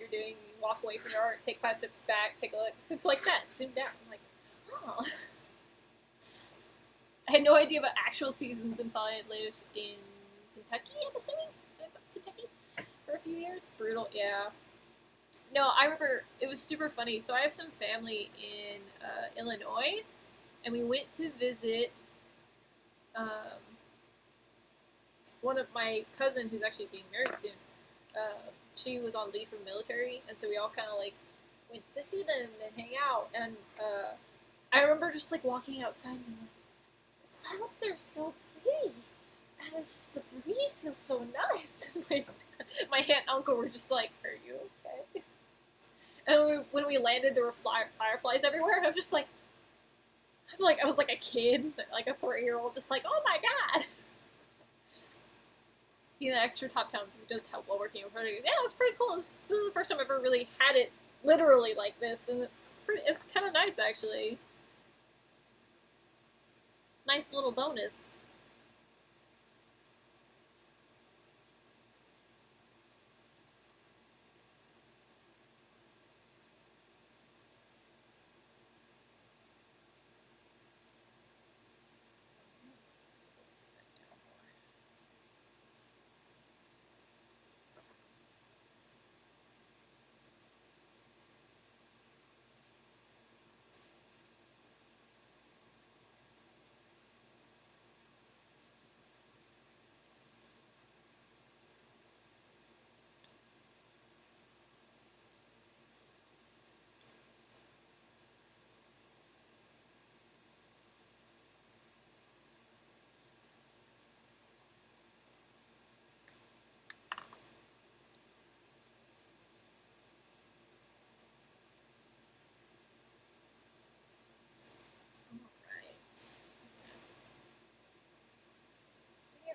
you're doing, you walk away from your art, take 5 steps back, take a look. It's like that, zoom down. I'm like, oh. I had no idea about actual seasons until I had lived in Kentucky, I'm assuming? That's Kentucky? For a few years. Brutal, yeah. No, I remember, it was super funny. So I have some family in Illinois, and we went to visit one of my cousin, who's actually being married soon. She was on leave from military, and so we all kind of like went to see them and hang out. And I remember just like walking outside and being like, the clouds are so pretty, and it's just the breeze feels so nice. And like my aunt and uncle were just like, "Are you okay?" And when we landed, there were fireflies everywhere. And I'm just like, I was like a kid, like a 3-year-old, just like, oh my god. Being an extra top town who does help while working in projects. Yeah, it was pretty cool. This is the first time I've ever really had it literally like this, and it's kind of nice actually. Nice little bonus.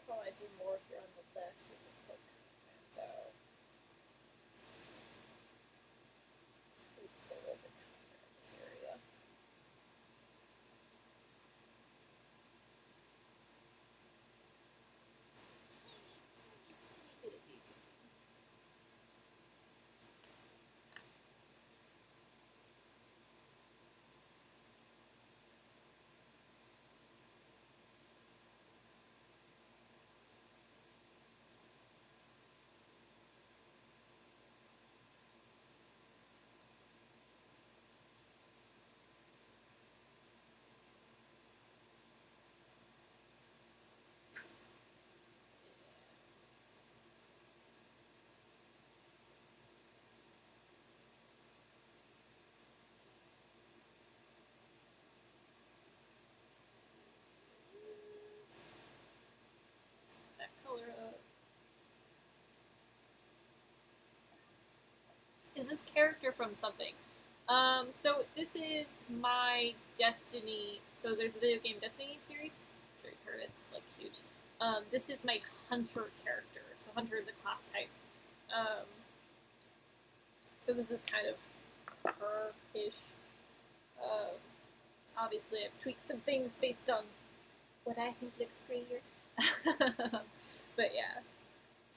I do more here on the left with the click fans out. Maybe just a little bit here in this area. Just a tiny bit of detailing. That color up. Is this character from something? So this is my Destiny. So there's a video game Destiny series. I'm sure you've heard it. It's like huge. This is my Hunter character. So Hunter is a class type. So this is kind of her-ish. Obviously, I've tweaked some things based on what I think looks prettier. But yeah,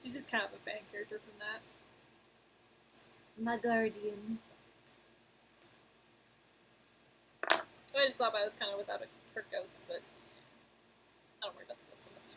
she's just kind of a fan character from that. My guardian. I just thought about it as kind of without her ghost, but I don't worry about the ghost so much.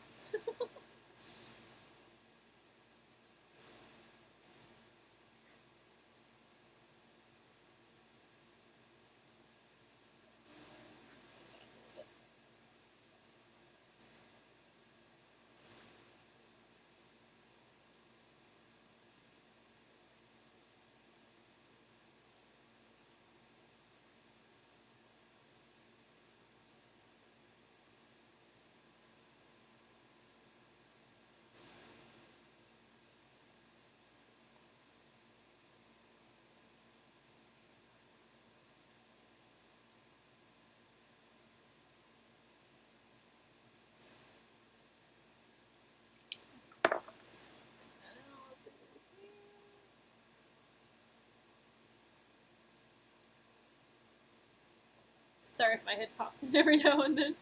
Sorry if my head pops in every now and then.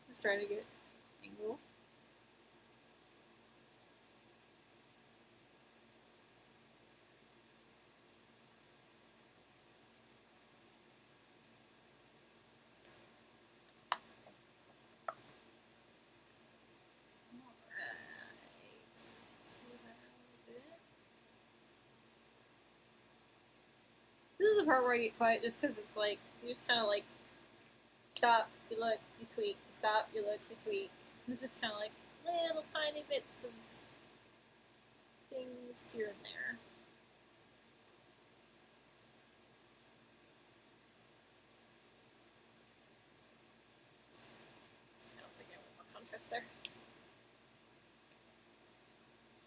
Just trying to get angle. part where I get quiet just because it's like, you just kind of like, stop, you look, you tweak, stop, you look, you tweak. This is kind of like little tiny bits of things here and there. I don't think I want more contrast there.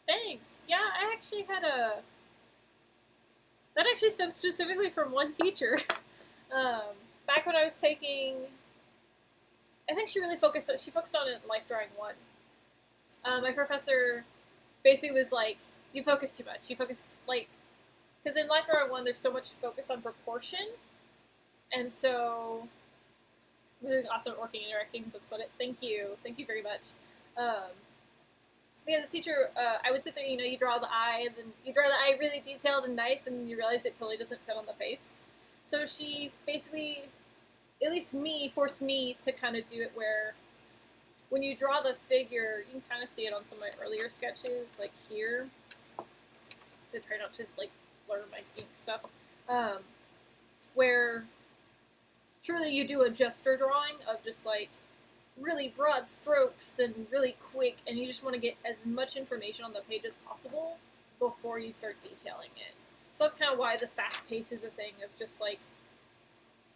Thanks. Yeah, I actually had a... That actually stemmed specifically from one teacher. Back when I was taking... I think she really focused on it in Life Drawing 1. My professor basically was like, you focus too much. You focus, like... Because in Life Drawing 1, there's so much focus on proportion. And so... Really awesome at working interacting. That's what it... Thank you. Thank you very much. Yeah, this teacher, I would sit there, you draw the eye, and then you draw the eye really detailed and nice, and you realize it totally doesn't fit on the face. So she basically, at least forced me to kind of do it where when you draw the figure, you can kind of see it on some of my earlier sketches, like here. So try not to, like, blur my ink stuff. Where truly you do a gesture drawing of just, like, really broad strokes and really quick, and you just want to get as much information on the page as possible before you start detailing it. So that's kind of why the fast pace is a thing of just like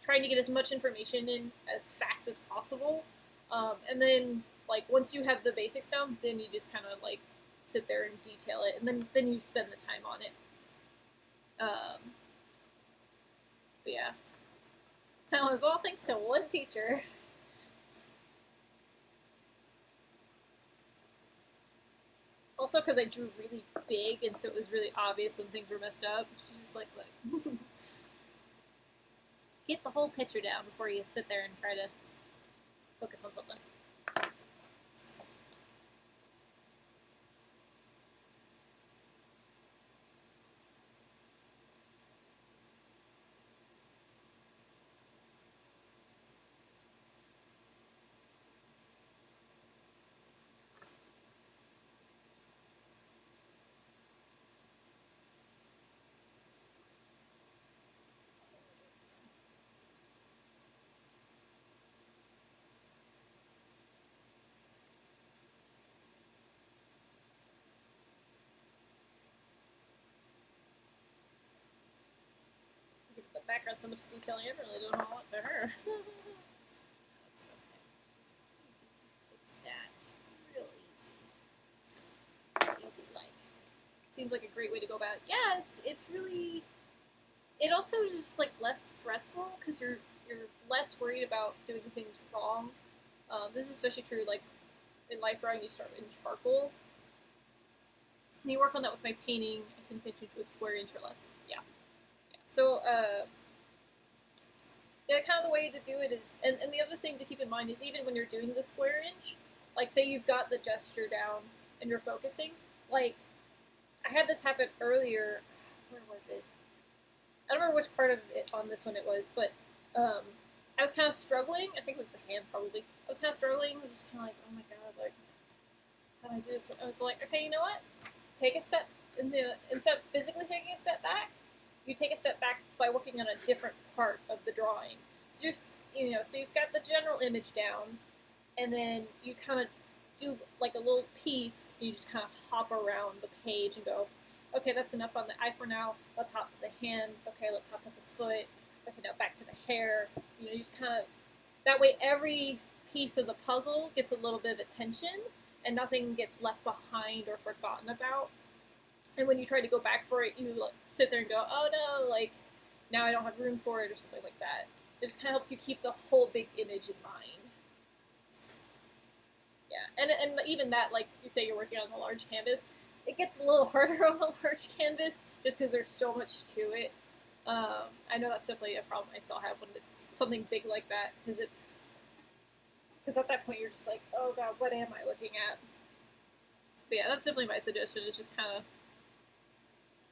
trying to get as much information in as fast as possible. And then like once you have the basics down, then you just kind of like sit there and detail it, and then you spend the time on it. But yeah, that was all thanks to one teacher. Also because I drew really big, and so it was really obvious when things were messed up. She's just like, look, get the whole picture down before you sit there and try to focus on something. Give the background so much detailing, I really don't know what to her. That's okay. Fix that real easy. Easy like. Seems like a great way to go about it. Yeah, it's really... It also is just like less stressful because you're less worried about doing things wrong. This is especially true like in life drawing. You start in charcoal, and you work on that with my painting. I tend to paint into a square inch or less. Yeah. So yeah, kind of the way to do it is, and the other thing to keep in mind is even when you're doing the square inch, like say you've got the gesture down and you're focusing. Like I had this happen earlier. Where was it? I don't remember which part of it on this one it was, but I was kind of struggling. I think it was the hand, probably. I was kind of struggling. I was just kind of like, oh my god, like, how do I do this? I was like, okay, you know what? Take a step, instead of physically taking a step back, you take a step back by working on a different part of the drawing. So just, so you've got the general image down, and then you kind of do like a little piece, and you just kind of hop around the page and go, okay, that's enough on the eye for now. Let's hop to the hand. Okay, let's hop to the foot. Okay, now back to the hair. You just kind of... That way every piece of the puzzle gets a little bit of attention, and nothing gets left behind or forgotten about. And when you try to go back for it, you like, sit there and go, oh no, like, now I don't have room for it, or something like that. It just kind of helps you keep the whole big image in mind. Yeah, and even that, like you say you're working on a large canvas, it gets a little harder on a large canvas just because there's so much to it. I know that's definitely a problem I still have when it's something big like that, because at that point you're just like, oh god, what am I looking at? But yeah, that's definitely my suggestion, is just kind of,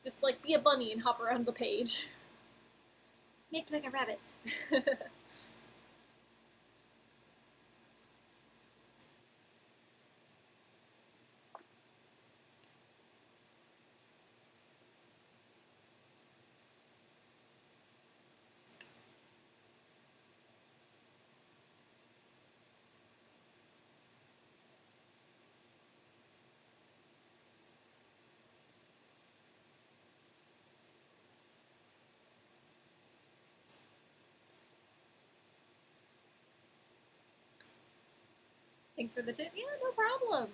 just like be a bunny and hop around the page. Make like a rabbit. Thanks for the tip. Yeah, no problem.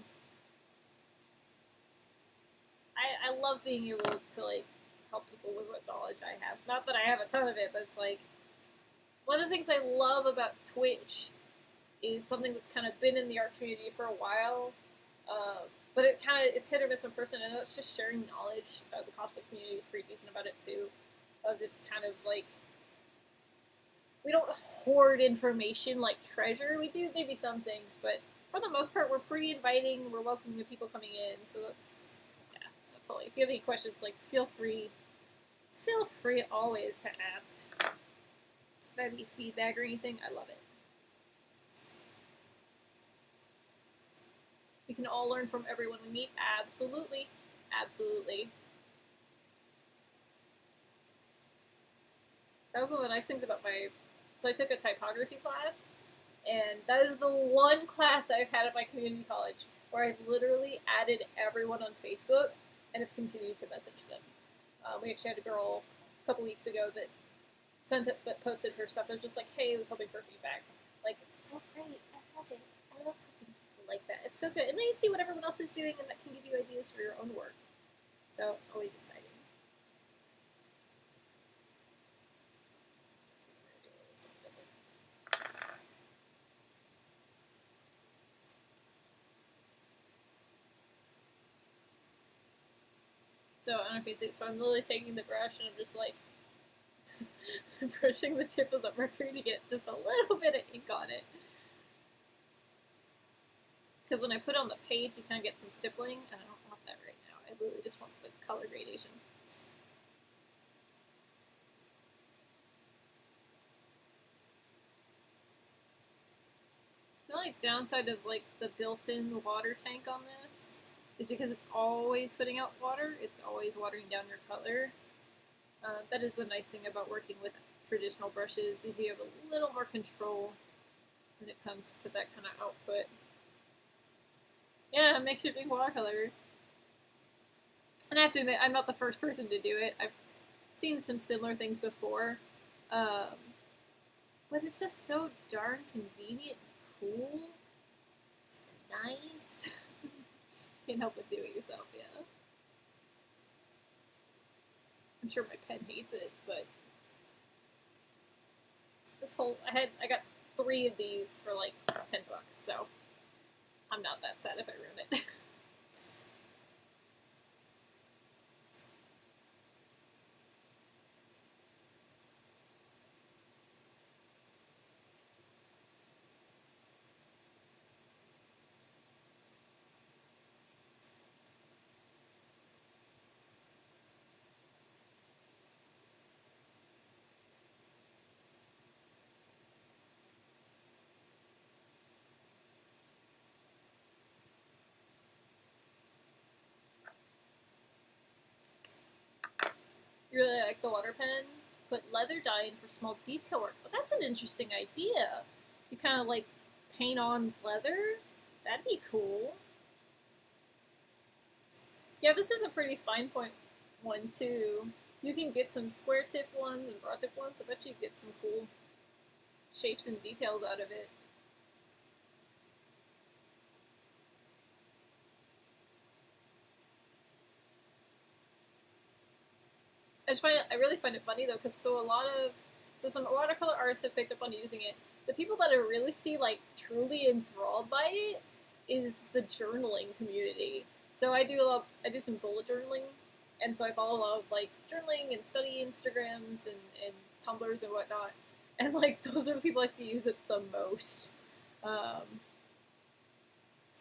I love being able to like help people with what knowledge I have. Not that I have a ton of it, but it's like one of the things I love about Twitch is something that's kind of been in the art community for a while, uh, but it's hit or miss in person, and it's just sharing knowledge. The cosplay community is pretty decent about it too, of just kind of like we don't hoard information like treasure. We do maybe some things, but for the most part, we're pretty inviting. We're welcoming to people coming in, so that's yeah, totally. If you have any questions, like feel free always to ask. If I have any feedback or anything, I love it. We can all learn from everyone we meet. Absolutely, absolutely. That was one of the nice things about my. So I took a typography class, and that is the one class I've had at my community college where I've literally added everyone on Facebook and have continued to message them. We actually had a girl a couple weeks ago that posted her stuff. It was just like, hey, I was hoping for feedback. Like, it's so great. I love it. I love helping people like that. It's so good. And then you see what everyone else is doing, and that can give you ideas for your own work. So it's always exciting. So I don't know if you can see it. So I'm literally taking the brush and I'm just like brushing the tip of the mercury to get just a little bit of ink on it. Because when I put it on the page, you kind of get some stippling, and I don't want that right now. I really just want the color gradation. The only downside of like the built-in water tank on this is because it's always putting out water. It's always watering down your color. That is the nice thing about working with traditional brushes is you have a little more control when it comes to that kind of output. Yeah, it makes you a big watercolor. And I have to admit, I'm not the first person to do it. I've seen some similar things before. Um, but it's just so darn convenient and cool and nice. Can't help but do it yourself, yeah. I'm sure my pen hates it, but this whole I got 3 of these for like $10, so I'm not that sad if I ruin it. You really like the water pen? Put leather dye in for small detail work. Well, that's an interesting idea. You kind of like paint on leather? That'd be cool. Yeah, this is a pretty fine point one too. You can get some square tip ones and broad tip ones. I bet you get some cool shapes and details out of it. I really find it funny though, because some watercolor artists have picked up on using it. The people that I really see like truly enthralled by it is the journaling community. So I do some bullet journaling, and so I follow a lot of like journaling and study Instagrams and Tumblrs and whatnot, and like those are the people I see use it the most. Um,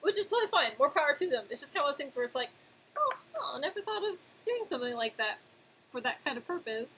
which is totally fine. More power to them. It's just kind of those things where it's like, oh, I never thought of doing something like that for that kind of purpose.